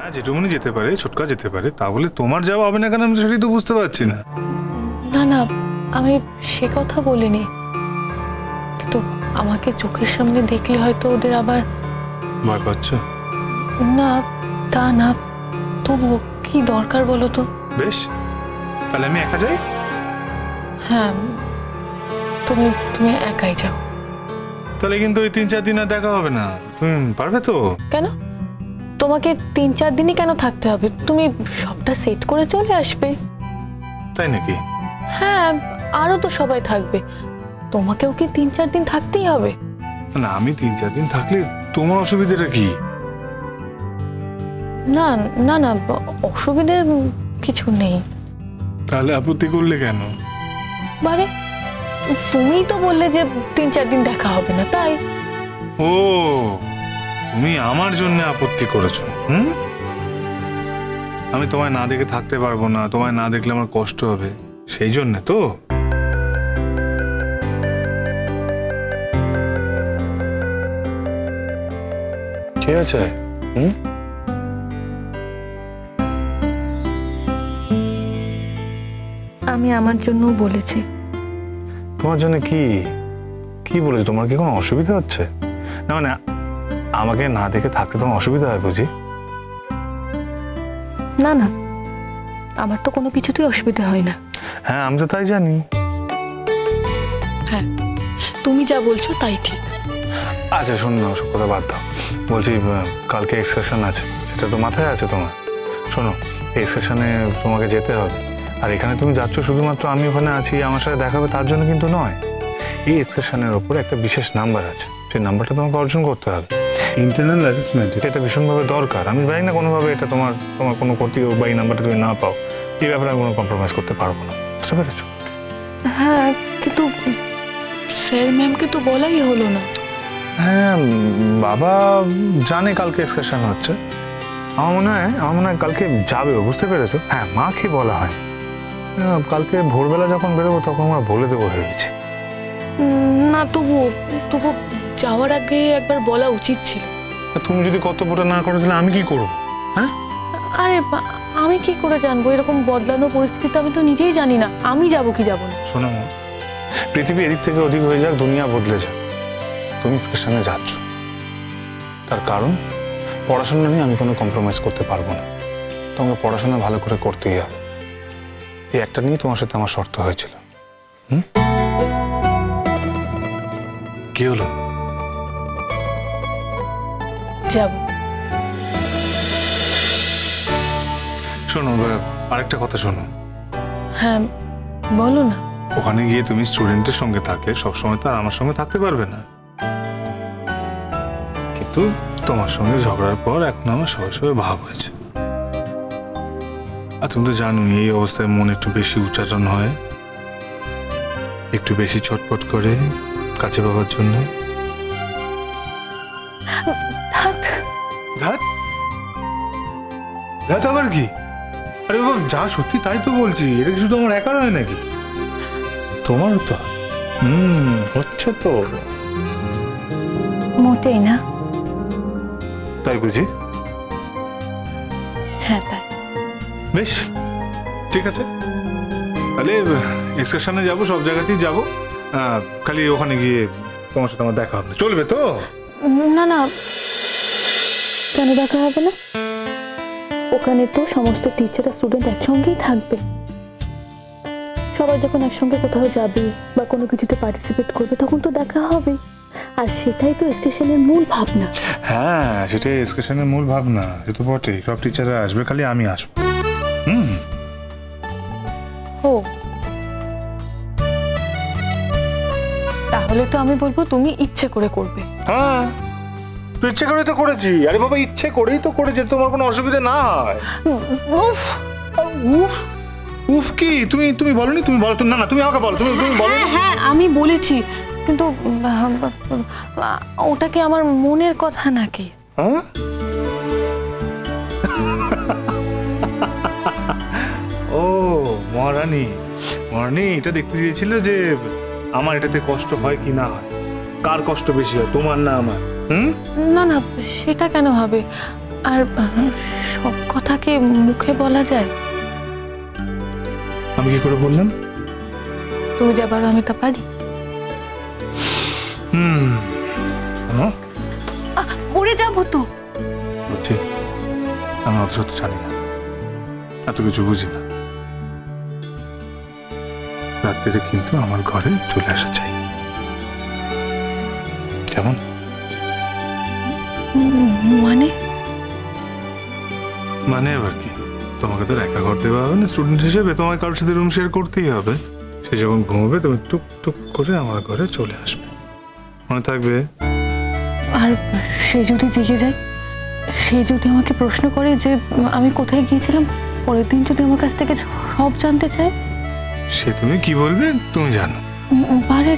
হ্যাঁ জেঠুমনি যেতে পারে, ছোটকা যেতে পারে, তা বলে তোমার যাওয়া হবে না কেন আমি সেটাই তো বুঝতে পারছি না। না না, আমি সে কথা বলিনি, কিন্তু আমাকে চোখের সামনে দেখলে হয়তো ওদের আবার ভয় পাচ্ছ? না তা না, তবুও কি দরকার বলো তো? বেশ, তাহলে আমি একা যাই। হ্যাঁ, তুমি তুমি একাই যাও। তাহলে কিন্তু ওই 3-4 দিন আর দেখা হবে না, তুমি পারবে তো? কেন তোমাকে 3-4 দিনই কেন থাকতে হবে? তুমি সবটা সেট করে চলে আসবে। তাই নাকি? হ্যাঁ, আরো তো সবাই থাকবে, তোমাকেও কি 3-4 দিন থাকতেই হবে? না, আমি 3-4 দিন থাকলে তোমার অসুবিধাটা কি? না না না, অসুবিধার কিছু নেই। তাহলে আপত্তি করলে কেন? বারে, তুমিই তো বললে যে 3-4 দিন দেখা হবে না, তাই। ও, তুমি আমার জন্য আপত্তি করেছো? আমি তোমায় না দেখে থাকতে পারবো না, তোমায় না দেখলে আমার কষ্ট হবে, সেই জন্য তো? ঠিক আছে। আমি আমার জন্য বলেছি। তোমার জন্য কি কি বলেছো? তোমার কি কোনো অসুবিধা হচ্ছে? না মানে আমাকে না দেখে থাকতে তোমার অসুবিধা হয় বুঝি? না না, আমার তো কোনো কিছুতেই অসুবিধা হয় না। হ্যাঁ, আমি তো তাই জানি। হ্যাঁ, তুমি যা বলছো তাই ঠিক। আচ্ছা শোন না, ওসব কথা বাদ দাও। বলছি কালকে এক্সকারশন আছে, সেটা তো মাথায় আছে তোমার? শোনো, এই এক্সকারশনে তোমাকে যেতে হবে, আর এখানে তুমি যাচ্ছ শুধুমাত্র আমি ওখানে আছি আমার সাথে দেখাবে তার জন্য কিন্তু নয়। এই এক্সকারশনের ওপর একটা বিশেষ নাম্বার আছে, সেই নাম্বারটা তোমাকে অর্জন করতে হবে। ইন্টারনাল অ্যাসেসমেন্ট, এটা ভীষণভাবে দরকার। আমি জানি না কোনোভাবে এটা তোমার কোনো ক্ষতি হোক বা এই নাম্বারটা তুমি না পাও, এই ব্যাপারে আমি কোনো কম্প্রোমাইজ করতে পারবো না, বুঝতে পেরেছো? হ্যাঁ, কিন্তু স্যার ম্যামকে তো বলাই হলো না। হ্যাঁ, বাবা জানে কালকে এক্সকারশন হচ্ছে, আমার মনে হয় কালকে যাবেও, বুঝতে পেরেছো? হ্যাঁ, মাকে বলা হয়, কালকে ভোরবেলা যখন বেরোবো তখন আমরা বলে দেবো ভেবেছি। না, তবু যাওয়ার আগে একবার বলা উচিত ছিল। তুমি যদি কর্তব্যটা না করো তাহলে আমি কি করবো? হ্যাঁ, আরে আমি কি করে জানবো এরকম বদলানো পরিস্থিতি? আমি তো নিজেই জানি না আমি যাবো কি যাবো না। শোনো, পৃথিবী এদিক থেকে ওদিক হয়ে যাক, দুনিয়া বদলে যাক, তুমি এক্সকারশনে যাচ্ছ, তার কারণ পড়াশোনা নিয়ে আমি কোনো কম্প্রোমাইজ করতে পারবো না, তোমাকে পড়াশোনা ভালো করে করতেই হবে। এই একটা নিয়ে তোমার সাথে আমার শর্ত হয়েছিল। কি হলো? যাব। শোনো, আরেকটা কথা শোনো। হ্যাঁ বলো না। ওখানে গিয়ে তুমি স্টুডেন্টের সঙ্গে থাকলে সবসময় তো আর আমার সঙ্গে থাকতে পারবে না, কিন্তু তোমার সঙ্গে ঝগড়ার পর এখন আমার সবাই ভাব হয়েছে। আর তুমি তো জানো এই অবস্থায় মন একটু বেশি উচ্চারণ হয়, একটু বেশি ছটপট করে কাছে পাওয়ার জন্য। আবার কি? আরে বাবা, যা সত্যি তাই তো বলছি, এটা কি শুধু আমার একার হয় নাকি? তোমারও তো হচ্ছে তো। মোটেই না। তাই বুঝি? হ্যাঁ তাই। বেশ, ঠিক আছে, তাহলে এক্সকারশনে যাবো, সব জায়গাতেই যাবো, খালি ওখানে গিয়ে তোমার সাথে আমার দেখা হবে, চলবে তো? না না, কেন দেখা হবে না? ওখানে তো সমস্ত টিচার আর স্টুডেন্ট একসঙ্গেই থাকবে, সবাই যখন একসঙ্গে কোথাও যাবে বা কোনো কিছুতে পার্টিসিপেট করবে তখন তো দেখা হবে, আর সেটাই তো এক্সকারশনের মূল ভাবনা। হ্যাঁ, সেটাই এক্সকারশনের মূল ভাবনা, সে তো বটেই, সব টিচাররা আসবে, খালি আমি আসবো। ও, তাহলে তো আমি বলবো তুমি ইচ্ছে করে করবে। হ্যাঁ, তো ইচ্ছে করেই তো করেছি। আরে বাবা, ইচ্ছে করেই তো করেছি, তোমার কোনো অসুবিধা না হয়। উফ উফ উফ কি? তুমি বলনি? তুমি বলো। না না, তুমি আমাকে বলো, তুমি বলো। হ্যাঁ আমি বলেছি, কিন্তু ওটা কি আমার মনের কথা নাকি? হ্যাঁ, ও মহারানী, এটা দেখতে চেয়েছিল যে আমার এটাতে কষ্ট হয় কি না হয়, কার কষ্ট বেশি হয়, তোমার না আমার? না না, সেটা কেন হবে? আর সব থাকে মুখে বলা যায়? আমি কি করে বললাম? তুমি যা পারো আমি তা পারি। শোনো, পড়ে যাবো তো। বলছি আমি অত সত্য জানি না, এত কিছু বুঝি না। রাত্রিরে কিন্তু আমার ঘরে চলে আসা চাই, কেমন? মানে? মানে এবার কি, তোমাকে তো একা ঘর দেওয়া হবে না, স্টুডেন্ট হিসেবে তোমায় কারোর সাথে রুম শেয়ার করতেই হবে। সে যখন ঘুমোবে তুমি টুক টুক করে আমার ঘরে চলে আসবে, মনে থাকবে? আর সে যদি জেগে যায়, সে যদি আমাকে প্রশ্ন করে যে আমি কোথায় গিয়েছিলাম, পরের দিন যদি আমার কাছ থেকে সব জানতে চায়, সে তুমি কি বলবে তুমি জানো। আরে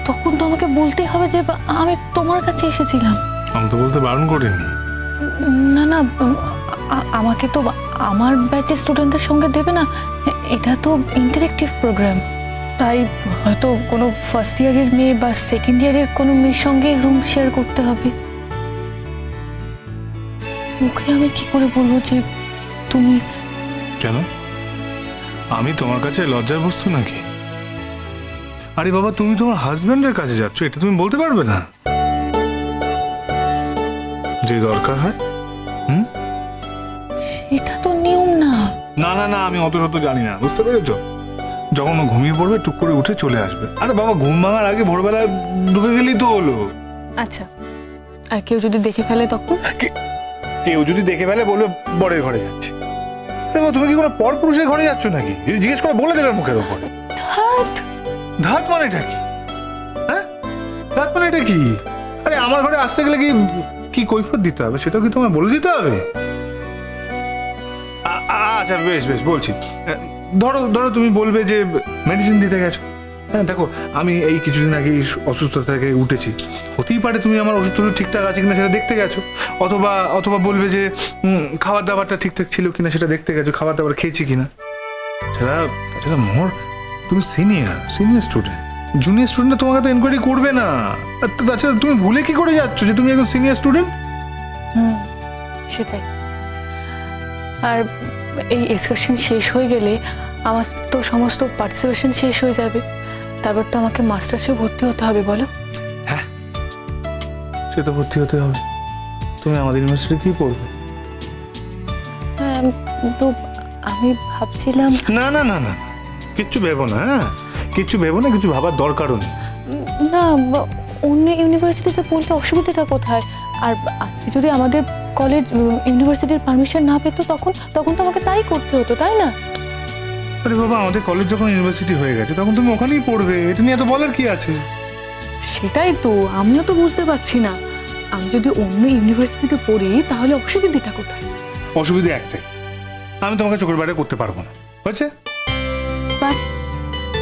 তখন তো আমাকে বলতেই হবে যে আমি তোমার কাছে এসেছিলাম। আমি তো বলতে বারণ করিনি। না না, আমাকে তো আমার ব্যাচের স্টুডেন্টদের সঙ্গে দেবে না, এটা তো ইন্টারেক্টিভ প্রোগ্রাম। তাই হয়তো কোনো ফার্স্ট ইয়ারের মেয়ে বা সেকেন্ড ইয়ারের কোনো মেয়ের সঙ্গে রুম শেয়ার করতে হবে। মুখে আমি কি করে বলবো যে তুমি? কেন, আমি তোমার কাছে লজ্জার বস্তু নাকি? আরে বাবা, তুমি তোমার হাজবেন্ডের কাছে যাচ্ছ, এটা তুমি বলতে পারবে না? যে দরকার হয়। সেটা তো নিয়ম না। না না না, আমি অত শত জানি না, বুঝতে পেরেছো? যখন ও ঘুমিয়ে পড়বে টুক করে উঠে চলে আসবে। আরে বাবা, ঘুম ভাঙার আগে ভোরবেলা ঢুকে গেলেই তো হলো। আচ্ছা, আর কেউ যদি দেখে ফেলে তখন? কেউ যদি দেখে ফেলে বলবে বরের ঘরে যাচ্ছে। তুমি কি কোনো পর পুরুষের ঘরে যাচ্ছ নাকি? জিজ্ঞেস করে বলে দেবে মুখের উপর। ধাত মানে এটা কি? হ্যাঁ, ধাত মানে এটা কি? আরে আমার ঘরে আসতে গেলে কি কি কৈফিয়ত দিতে হবে, সেটাও কি তোমায় বলে দিতে হবে? আচ্ছা বেশ বেশ বলছি। ধরো ধরো তুমি বলবে যে মেডিসিন দিতে গেছো। হ্যাঁ দেখো, আমি এই কিছুদিন আগে অসুস্থতা থেকে উঠেছি, হতেই পারে তুমি আমার ওষুধ ঠিকঠাক আছে কিনা সেটা দেখতে গেছো। অথবা অথবা বলবে যে খাবার দাবারটা ঠিকঠাক ছিল কিনা সেটা দেখতে গেছো, খাবার দাবার খেয়েছি কিনা। তাছাড়া মোর তুমি সিনিয়র স্টুডেন্ট, জুনিয়র স্টুডেন্ট তোমাকে তো এনকোয়ারি করবে না। তাছাড়া তুমি ভুলে কি করে যাচ্ছ যে তুমি একজন সিনিয়র স্টুডেন্ট? সেটাই। আর এই এক্সকারশন শেষ হয়ে গেলে আমার তো সমস্ত পার্টিসিপেশন শেষ হয়ে যাবে, তারপর তো আমাকে মাস্টার্সে ভর্তি হতে হবে। বলো? হ্যাঁ, সে তো ভর্তি হতে হবে, তুমি আমাদের ইউনিভার্সিটিতেই পড়বে। হ্যাঁ, তো আমি ভাবছিলাম। না না না না, কিচ্ছু ভেবো না। হ্যাঁ, কিচ্ছু ভেবো না, কিছু ভাবার দরকারও নেই। না, অন্য ইউনিভার্সিটিতে পড়লে অসুবিধাটা কোথায়? আর আজকে যদি আমাদের কলেজ ইউনিভার্সিটির পারমিশন না পেতো তখন তো আমাকে তাই করতে হতো, তাই না? আরে বাবা, আমাদের কলেজ যখন ইউনিভার্সিটি হয়ে গেছে তখন তুমি ওখানেই পড়বে, এটা নিয়ে এত বলার কি আছে? সেটাই তো আমিও তো বুঝতে পারছি না, আমি যদি অন্য ইউনিভার্সিটিতে পড়ি তাহলে অসুবিধাটা কোথায়? অসুবিধা একটাই, আমি তোমাকে চোখের বাইরে করতে পারবো না, হয়েছে?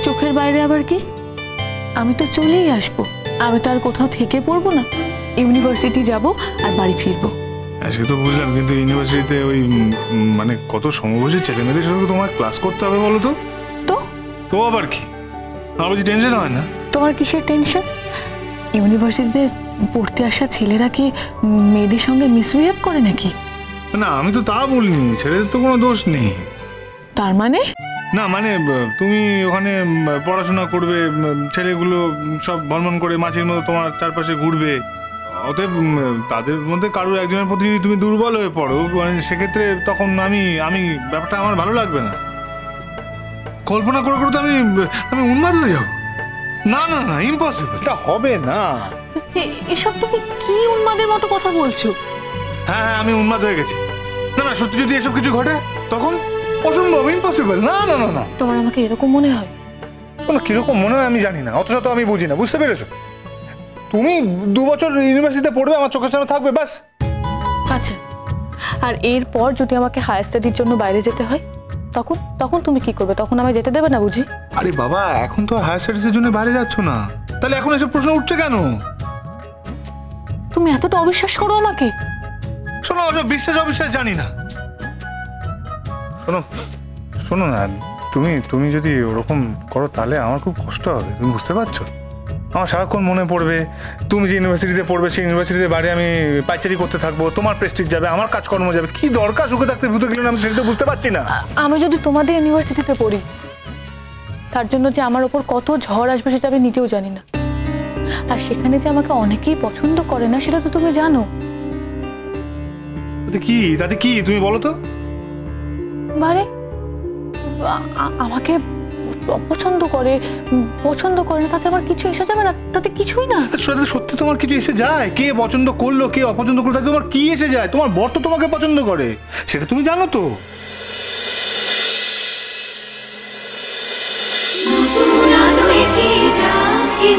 চোখের বাইরে আবার কি? আমি তো চলেই আসবো, আমি তো আর কোথাও থেকে পড়বো না, ইউনিভার্সিটি যাব আর বাড়ি ফিরবো। সে তো বুঝলাম, কিন্তু ইউনিভার্সিটিতে ওই মানে কত সমবয়সী ছেলেমেয়েদের সঙ্গে তোমার ক্লাস করতে হবে বলো তো? তো আবার কি, আমার বুঝি টেনশন হয় না? তোমার কিসের টেনশন? ইউনিভার্সিটিতে পড়তে আসা ছেলেরা কি মেয়েদের সঙ্গে মিসবিহেভ করে নাকি? না, আমি তো তা বলিনি, ছেলেদের তো কোনো দোষ নেই। তার মানে? না মানে তুমি ওখানে পড়াশোনা করবে, ছেলেগুলো সব ভ্রমণ করে মাছির মতো তোমার চারপাশে ঘুরবে, অতএব তাদের মধ্যে কারোর একজনের প্রতি তুমি দুর্বল হয়ে পড়ো, মানে সেক্ষেত্রে তখন আমি ব্যাপারটা আমার ভালো লাগবে না। কল্পনা করে করে তো আমি উন্মাদ হয়ে যাবো। না না না, ইম্পসিবল, এটা হবে না। এসব তুমি কি উন্মাদের মতো কথা বলছো? হ্যাঁ হ্যাঁ, আমি উন্মাদ হয়ে গেছি। না না, সত্যি যদি এসব কিছু ঘটে তখন অসম্ভব, ইম্পসিবল। না না না না, তোমার আমাকে এরকম মনে হয়? কিরকম মনে হয় আমি জানি না, অত শত আমি বুঝি না, বুঝতে পেরেছো? তুমি 2 বছর ইউনিভার্সিটিতে পড়বে, আমার চোখের সামনে থাকবে, ব্যাস। আচ্ছা, আর এরপর যদি আমাকে হায়ার স্টাডির জন্য বাইরে যেতে হয় তখন তুমি কি করবে? তখন আমায় যেতে দেবে না বুঝি? আরে বাবা, এখন তো হায়ার স্টাডিজের জন্য বাইরে যাচ্ছ না, তাহলে এখন এসব প্রশ্ন উঠছে কেন? তুমি এতটা অবিশ্বাস করো আমাকে? শোনো, ওসব বিশ্বাস অবিশ্বাস জানি না। শোনো না, তুমি যদি ওরকম করো তাহলে আমার খুব কষ্ট হবে, তুমি বুঝতে পারছো? আমার সারাক্ষণ মনে পড়বে তুমি যে ইউনিভার্সিটিতে পড়বে সেই ইউনিভার্সিটিতে বাড়ি আমি পাইচারি করতে থাকবো, তোমার প্রেস্টিজ যাবে, আমার কাজকর্ম যাবে। কি দরকার সুখে থাকতে ভূতে গেলেন, আমি সেটা তো বুঝতে পারছি না। আমি যদি তোমাদের ইউনিভার্সিটিতে পড়ি তার জন্য যে আমার ওপর কত ঝড় আসবে সেটা আমি নিজেও জানি না। আর সেখানে যে আমাকে অনেকেই পছন্দ করে না সেটা তো তুমি জানো। তাতে কি তুমি বলো তো? মানে আমাকে অপছন্দ করে, পছন্দ করে না, তাতে আমার কিছু এসে যাবে না? তাতে কিছুই না। সত্যি তোমার কিছু এসে যায়? কে পছন্দ করলো কে অপছন্দ করলো তাতে তোমার কি এসে যায়? তোমার বর তো তোমাকে পছন্দ করে, সেটা তুমি জানো তো। নতুন আলো একে ডাকে